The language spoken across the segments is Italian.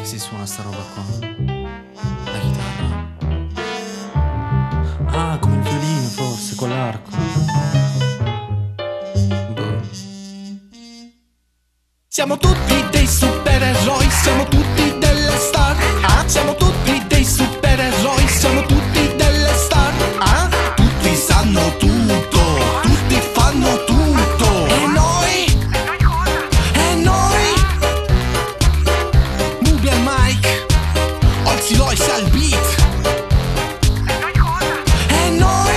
si suona sta roba qua? La chitarra? Ah, come il violino forse, con l'arco. Boh. Siamo tutti dei supereroi, siamo tutti delle star. Siamo tutti dei supereroi, siamo tutti delle star. Tutti sanno tutto, tutti fanno tutto. E noi Mubi al mic, Olsi Lois al beat. E noi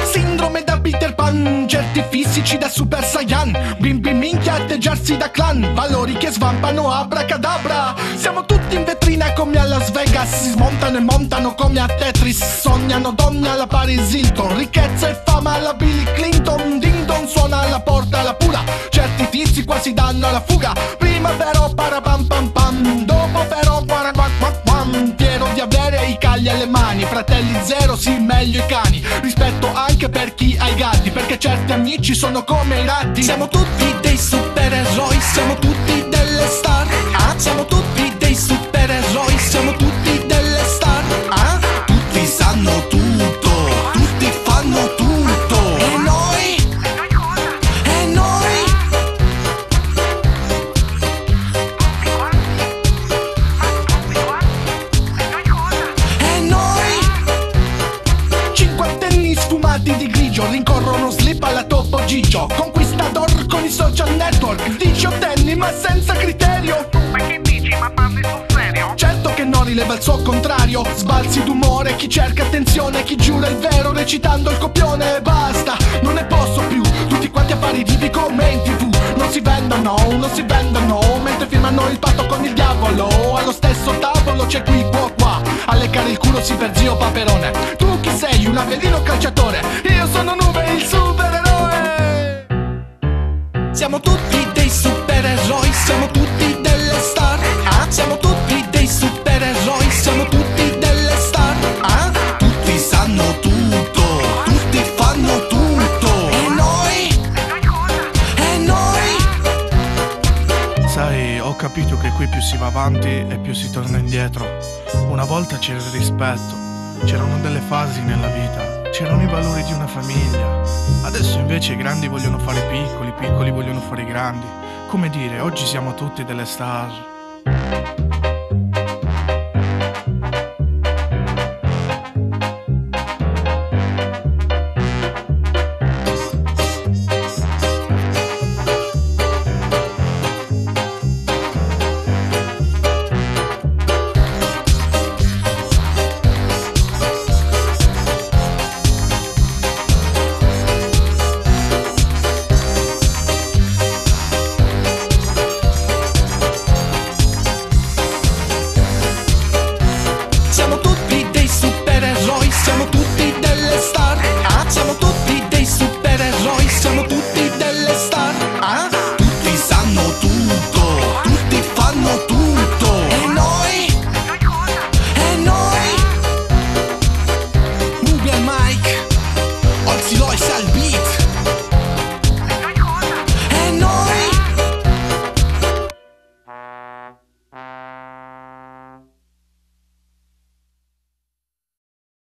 sindrome da Peter Pan, certi fisici da Super Saiyan, bimbi minchia atteggiarsi da clan, valori che svampano abracadabra. Siamo tutti in vetrina come a Las Vegas, si smontano e montano come a Tetris, sognano donne alla Paris Hilton, ricchezza e fama alla Bill Clinton. Ding dong suona alla porta la pula, certi tizi quasi danno alla fuga. Prima però parapam pam pam, dopo però guaraguaguaguam, pieno di avere i cagli alle mani, fratelli zero sì meglio i cani, rispetto anche per chi ha i gatti, perché certi amici sono come i ratti. Siamo tutti dei supereroi, siamo tutti delle star. Siamo tutti dei supereroi, siamo tutti delle star. Tutti sanno tutto, tutti fanno tutto. E noi cinquantenni sfumati di grigio rincorrono slip alla Topo Gigio, conquistador con i social network, diciottenni ma senza criterio. Ma che dici, ma parli sul serio? Certo che non rileva il suo contrario, sbalzi d'umore, chi cerca attenzione, chi giura il vero recitando il copione. Basta, non ne posso più, tutti quanti affari vivi come in TV, non si vendono, mentre firmano il patto con il diavolo. Allo stesso tavolo c'è qui qua, a leccare il culo si per zio Paperone. Tu chi sei, un avellino calciatore? Io sono Nube, il supereroe. Siamo tutti dei supereroi, siamo tutti delle star. Siamo tutti dei supereroi, siamo tutti delle star. Tutti sanno tutto, tutti fanno tutto. E noi Sai, ho capito che qui più si va avanti e più si torna indietro. Una volta c'era il rispetto, c'erano delle fasi nella vita, c'erano i valori di una famiglia. Adesso invece i grandi vogliono fare piccoli, i piccoli vogliono fare i grandi. Come dire, oggi siamo tutti delle star.